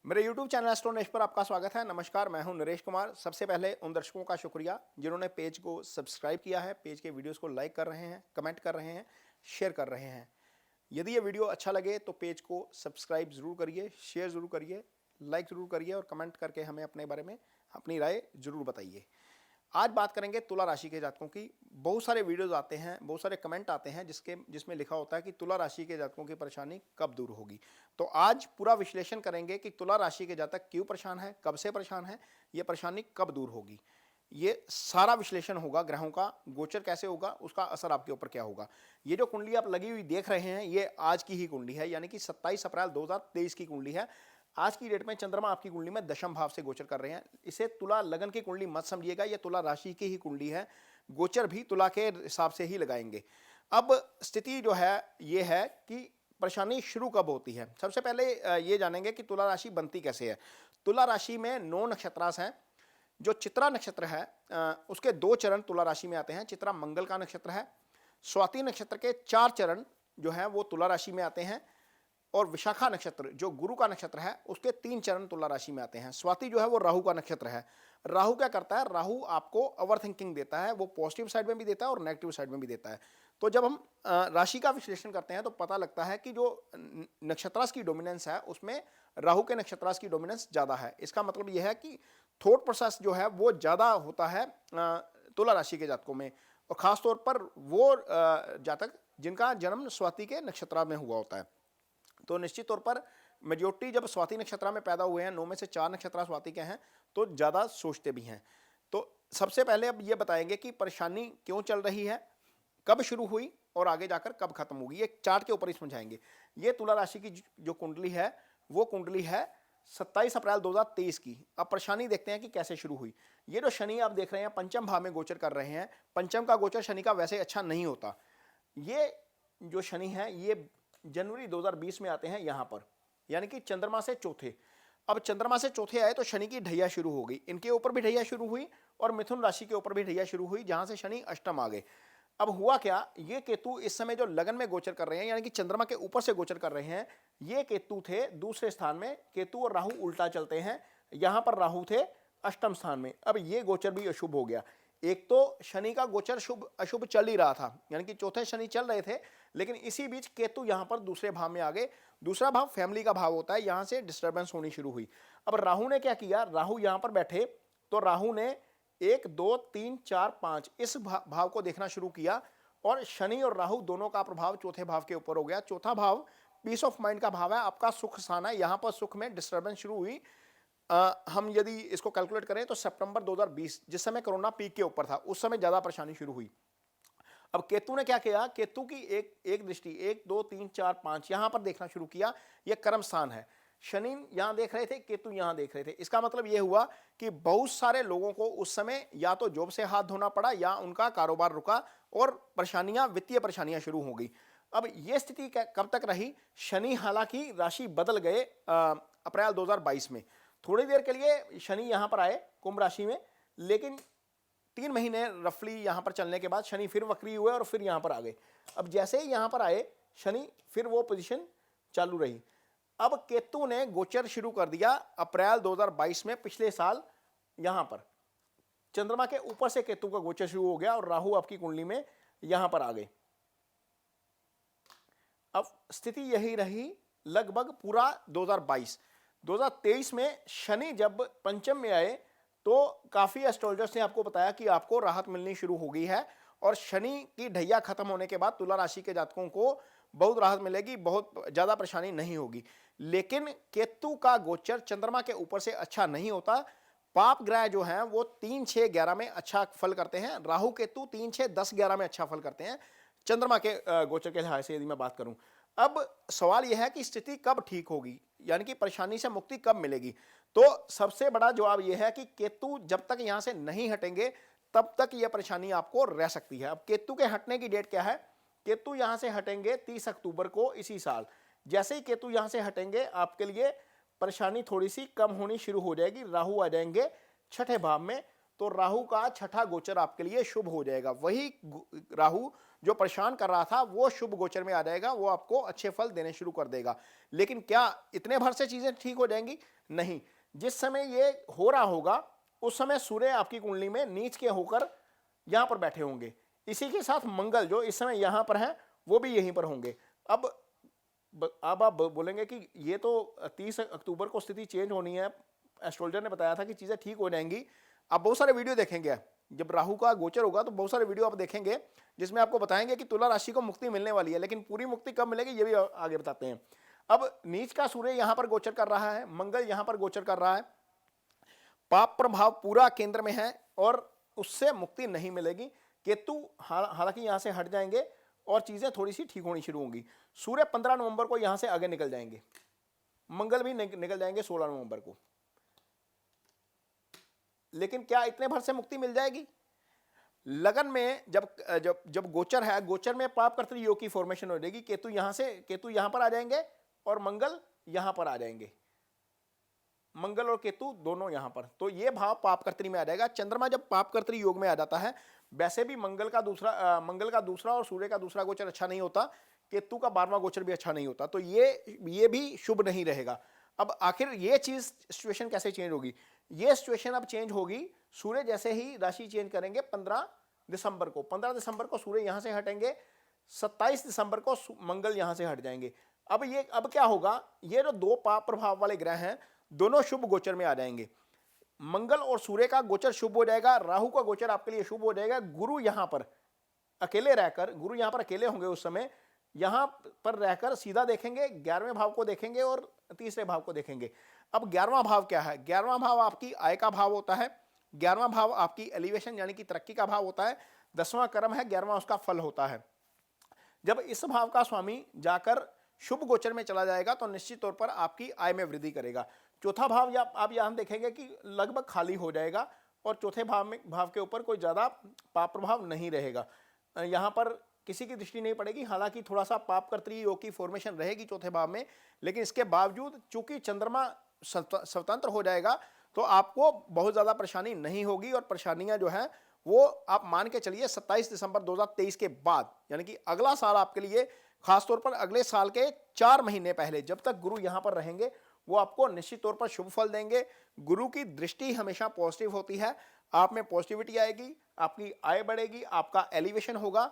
मेरे YouTube channel astro Naresh पर आपका स्वागत है। नमस्कार, मैं हूं नरेश कुमार। सबसे पहले उन दर्शकों का शुक्रिया जिन्होंने पेज को सब्सक्राइब किया है, पेज के वीडियोस को लाइक कर रहे हैं, कमेंट कर रहे हैं, शेयर कर रहे हैं। यदि ये वीडियो अच्छा लगे तो पेज को सब्सक्राइब जरूर करिए, शेयर जरूर करिए, लाइक जरूर करिए और कमेंट करके हमें अपने बारे में अपनी राय जरूर बताइए। आज बात करेंगे तुला राशि के जातकों की। बहुत सारे वीडियोस आते हैं, बहुत सारे कमेंट आते हैं जिसमें लिखा होता है कि तुला राशि के जातकों की परेशानी कब दूर होगी। तो आज पूरा विश्लेषण करेंगे कि तुला राशि के जातक क्यों परेशान है, कब से परेशान है, ये परेशानी कब दूर होगी। ये सारा विश्लेषण होगा। ग्रहों का गोचर कैसे होगा, उसका असर आपके ऊपर क्या होगा। ये जो कुंडली आप लगी हुई देख रहे हैं, ये आज की ही कुंडली है, यानी कि 27 अप्रैल 2023 की कुंडली है। आज की डेट में चंद्रमा आपकी कुंडली में दशम भाव से गोचर कर रहे हैं। इसे तुला लगन की कुंडली मत समझिएगा, यह तुला राशि की ही कुंडली है। गोचर भी तुला के हिसाब से ही लगाएंगे। अब स्थिति जो है ये है कि परेशानी शुरू कब होती है। सबसे पहले ये जानेंगे कि तुला राशि बनती कैसे है। तुला राशि में 9 नक्षत्रांश हैं। जो चित्रा नक्षत्र है उसके 2 चरण तुला राशि में आते हैं। चित्रा मंगल का नक्षत्र है। स्वाति नक्षत्र के 4 चरण जो है वो तुला राशि में आते हैं और विशाखा नक्षत्र जो गुरु का नक्षत्र है उसके 3 चरण तुला राशि में आते हैं। स्वाति जो है वो राहु का नक्षत्र है। राहु क्या करता है, राहु आपको ओवर थिंकिंग देता है। वो पॉजिटिव साइड में भी देता है और नेगेटिव साइड में भी देता है। तो जब हम राशि का विश्लेषण करते हैं तो पता लगता है कि जो नक्षत्रांश की डोमिनेंस है उसमें राहु के नक्षत्रांश की डोमिनेंस ज्यादा है। इसका मतलब यह है कि थॉट प्रोसेस जो है वो ज्यादा होता है तुला राशि के जातकों में, और खासतौर पर वो जातक जिनका जन्म स्वाति के नक्षत्र में हुआ होता है। तो निश्चित तौर पर मेजोरिटी जब स्वाति नक्षत्र में पैदा हुए हैं, 9 में से 4 नक्षत्र स्वाति के हैं, तो ज़्यादा सोचते भी हैं। तो सबसे पहले अब ये बताएंगे कि परेशानी क्यों चल रही है, कब शुरू हुई और आगे जाकर कब खत्म होगी। ये चार्ट के ऊपर ही समझाएंगे। ये तुला राशि की जो कुंडली है वो कुंडली है 27 अप्रैल 2023 की। अब परेशानी देखते हैं कि कैसे शुरू हुई। ये जो शनि आप देख रहे हैं पंचम भाव में गोचर कर रहे हैं। पंचम का गोचर शनि का वैसे अच्छा नहीं होता। ये जो शनि है ये जनवरी 2020 में आते हैं यहां पर, यानी कि चंद्रमा से चौथे। अब चंद्रमा से चौथे आए तो शनि की ढैया शुरू हो गई। इनके ऊपर भी ढैया शुरू हुई और मिथुन राशि के ऊपर भी ढैया शुरू हुई, जहां से शनि अष्टम आ गए। अब हुआ क्या, ये केतु इस समय जो लगन में गोचर कर रहे हैं, यानी कि चंद्रमा के ऊपर से गोचर कर रहे हैं, ये केतु थे दूसरे स्थान में। केतु और राहु उल्टा चलते हैं। यहां पर राहु थे अष्टम स्थान में। अब ये गोचर भी अशुभ हो गया। एक तो शनि का गोचर शुभ अशुभ चल ही रहा था, यानी कि चौथे शनि चल रहे थे, लेकिन इसी बीच केतु यहां पर दूसरे भाव में आ गए। दूसरा भाव फैमिली का भाव होता है, यहां से डिस्टर्बेंस होनी शुरू हुई। अब राहु ने क्या किया, राहु यहां पर बैठे तो राहु ने 1 2 3 4 5 इस भाव को देखना शुरू किया और शनि और राहु दोनों का प्रभाव चौथे भाव के ऊपर हो गया। चौथा भाव पीस ऑफ माइंड का भाव है, आपका सुख स्थान है। यहां पर सुख में डिस्टर्बेंस शुरू हुई। हम यदि इसको कैलकुलेट करें तो सितंबर 2020 जिस समय कोरोना पीक के ऊपर था, उस समय ज्यादा परेशानी शुरू हुई। अब केतु ने क्या किया, केतु की एक दृष्टि 1 2 3 4 5 यहां पर देखना शुरू किया। यह कर्म स्थान है। शनि यहां देख रहे थे, केतु यहां देख रहे थे। इसका मतलब यह हुआ कि बहुत सारे लोगों को उस समय या तो जॉब से हाथ धोना पड़ा या उनका कारोबार रुका और परेशानियां, वित्तीय परेशानियां शुरू हो गई। अब यह स्थिति कब तक रही, शनि हालांकि राशि बदल गए अप्रैल 2022 में। थोड़ी देर के लिए शनि यहां पर आए कुंभ राशि में, लेकिन 3 महीने रफली यहां पर चलने के बाद शनि फिर वक्री हुए और फिर यहां पर आ गए। अब जैसे ही यहां पर आए शनि, फिर वो पोजीशन चालू रही। अब केतु ने गोचर शुरू कर दिया अप्रैल 2022 में, पिछले साल। यहां पर चंद्रमा के ऊपर से केतु का गोचर शुरू हो गया और राहु आपकी कुंडली में यहां पर आ गए। अब स्थिति यही रही लगभग पूरा 2022। 2023 में शनि जब पंचम में आए तो काफी एस्ट्रोलॉजर्स ने आपको बताया कि आपको राहत मिलनी शुरू हो गई है और शनि की ढैया खत्म होने के बाद तुला राशि के जातकों को बहुत राहत मिलेगी, बहुत ज्यादा परेशानी नहीं होगी। लेकिन केतु का गोचर चंद्रमा के ऊपर से अच्छा नहीं होता। पाप ग्रह जो हैं वो 3 6 11 में अच्छा फल करते हैं। राहु केतु 3 6 10 11 में अच्छा फल करते हैं चंद्रमा के गोचर के लिहाज से यदि मैं बात करूं। अब सवाल यह है कि स्थिति कब ठीक होगी, यानी कि परेशानी से मुक्ति कब मिलेगी। तो सबसे बड़ा जवाब यह है कि केतु जब तक यहां से नहीं हटेंगे तब तक यह परेशानी आपको रह सकती है। अब केतु के हटने की डेट क्या है, केतु यहां से हटेंगे 30 अक्टूबर को इसी साल। जैसे ही केतु यहां से हटेंगे आपके लिए परेशानी थोड़ी सी कम होनी शुरू हो जाएगी। राहु आ जाएंगे छठे भाव में तो राहु का छठा गोचर आपके लिए शुभ हो जाएगा। वही राहु जो परेशान कर रहा था वो शुभ गोचर में आ जाएगा, वो आपको अच्छे फल देने शुरू कर देगा। लेकिन क्या इतने भर से चीजें ठीक हो जाएंगी? नहीं। जिस समय ये हो रहा होगा उस समय सूर्य आपकी कुंडली में नीच के होकर यहां पर बैठे होंगे। इसी के साथ मंगल जो इस समय यहां पर है वो भी यहीं पर होंगे। अब आप बोलेंगे कि ये तो 30 अक्टूबर को स्थिति चेंज होनी है, एस्ट्रोलॉजर ने बताया था कि चीजें ठीक हो जाएंगी। आप बहुत सारे वीडियो देखेंगे, जब राहु का गोचर होगा तो बहुत सारे वीडियो आप देखेंगे जिसमें आपको बताएंगे कि तुला राशि को मुक्ति मिलने वाली है, लेकिन पूरी मुक्ति कब मिलेगी ये भी आगे बताते हैं। अब नीच का सूर्य यहां पर गोचर कर रहा है, मंगल यहां पर गोचर कर रहा है, पाप प्रभाव पूरा केंद्र में है और उससे मुक्ति नहीं मिलेगी। केतु हालांकि यहां से हट जाएंगे और चीजें थोड़ी सी ठीक होनी शुरू होंगी। सूर्य 15 नवंबर को यहां से आगे निकल जाएंगे, मंगल भी निकल जाएंगे 16 नवंबर को। लेकिन क्या इतने भर से मुक्ति मिल जाएगी? लगन में जब जब जब गोचर है, गोचर में पाप कर्तृ योग की फॉर्मेशन हो जाएगी। केतु यहां पर आ जाएंगे और मंगल यहां पर आ जाएंगे, मंगल और केतु दोनों यहां पर, तो ये भाव पाप कर्तरी में आ जाएगा। चंद्रमा जब पाप कर्तरी योग में आ जाता है, वैसे भी मंगल का दूसरा और सूर्य का दूसरा गोचर अच्छा नहीं होता, केतु का 12वां गोचर भी अच्छा नहीं होता, तो ये भी शुभ नहीं रहेगा। अब आखिर ये चीज सिचुएशन कैसे चेंज होगी? ये सिचुएशन अब चेंज होगी सूर्य जैसे ही राशि चेंज करेंगे 15 दिसंबर को। 15 दिसंबर को सूर्य यहां से हटेंगे, 27 दिसंबर को मंगल यहां से हट जाएंगे। अब क्या होगा, ये जो दो पाप प्रभाव वाले ग्रह हैं दोनों शुभ गोचर में आ जाएंगे। मंगल और सूर्य का गोचर शुभ हो जाएगा, राहु का गोचर आपके लिए शुभ हो जाएगा। गुरु यहां पर अकेले होंगे उस समय, यहां पर रहकर सीधा देखेंगे, 11वें भाव को देखेंगे और तीसरे भाव को देखेंगे। अब 11वां भाव क्या है? 11वां भाव आपकी आय का भाव होता है, 11वां भाव आपकी एलिवेशन यानी कि तरक्की का भाव होता है, 10वां कर्म है, 11वां उसका फल होता है। जब इस भाव का स्वामी जाकर शुभ गोचर में चला जाएगा तो निश्चित तौर पर आपकी आय में वृद्धि करेगा। चौथा भाव आप यहां देखेंगे कि लगभग खाली हो जाएगा और चौथे भाव के ऊपर कोई ज्यादा पाप प्रभाव नहीं रहेगा, यहां पर किसी की दृष्टि नहीं पड़ेगी। हालांकि थोड़ा सा पाप कर्तृ योग की फॉर्मेशन रहेगी चौथे भाव में, लेकिन इसके बावजूद चूंकि चंद्रमा स्वतंत्र हो जाएगा तो आपको बहुत ज्यादा परेशानी नहीं होगी। और परेशानियां जो है वो आप मान के चलिए 27 दिसंबर 2023 के बाद, यानी कि अगला साल आपके लिए, खासतौर पर अगले साल के 4 महीने पहले जब तक गुरु यहां पर रहेंगे वो आपको निश्चित तौर पर शुभ फल देंगे। गुरु की दृष्टि हमेशा पॉजिटिव होती है, आप में पॉजिटिविटी आएगी, आपकी आय बढ़ेगी, आपका एलिवेशन होगा।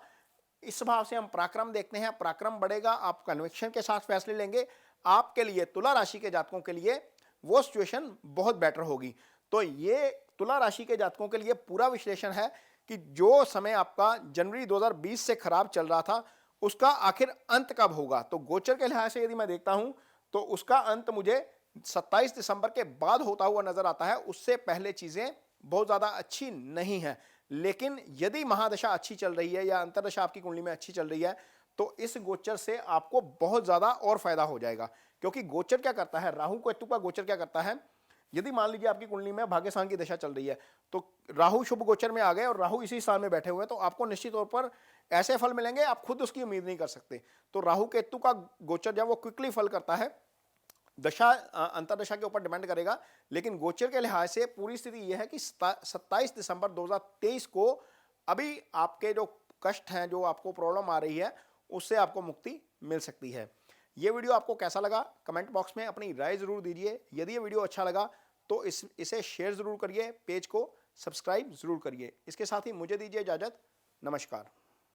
इस भाव से हम पराक्रम देखते हैं, पराक्रम बढ़ेगा, आप कन्विक्शन के साथ फैसले लेंगे। आपके लिए, तुला राशि के जातकों के लिए वो सिचुएशन बहुत बेटर होगी। तो ये तुला राशि के जातकों के लिए पूरा विश्लेषण है कि जो समय आपका जनवरी 2020 से खराब चल रहा था उसका आखिर अंत कब होगा। तो गोचर के लिहाज से यदि मैं देखता हूं तो उसका अंत मुझे 27 दिसंबर के बाद होता हुआ नजर आता है। उससे पहले चीजें बहुत ज्यादा अच्छी नहीं है, लेकिन यदि महादशा अच्छी चल रही है या अंतरदशा आपकी कुंडली में अच्छी चल रही है तो इस गोचर से आपको बहुत ज्यादा और फायदा हो जाएगा। क्योंकि गोचर क्या करता है, राहु केतु का गोचर क्या करता है, यदि मान लीजिए आपकी कुंडली में भाग्यस्थान की दशा चल रही है तो राहु शुभ गोचर में आ गए और राहु इसी स्थान में बैठे हुए हैं, तो आपको निश्चित तौर पर ऐसे फल मिलेंगे आप खुद उसकी उम्मीद नहीं कर सकते। तो राहु केतु का गोचर जब वो क्विकली फल करता है, दशा अंतरदशा के ऊपर डिपेंड करेगा, लेकिन गोचर के लिहाज से पूरी स्थिति यह है कि 27 दिसंबर 2023 को अभी आपके जो कष्ट हैं, जो आपको प्रॉब्लम आ रही है, उससे आपको मुक्ति मिल सकती है। ये वीडियो आपको कैसा लगा कमेंट बॉक्स में अपनी राय जरूर दीजिए। यदि ये वीडियो अच्छा लगा तो इसे शेयर जरूर करिए, पेज को सब्सक्राइब जरूर करिए। इसके साथ ही मुझे दीजिए इजाजत। नमस्कार।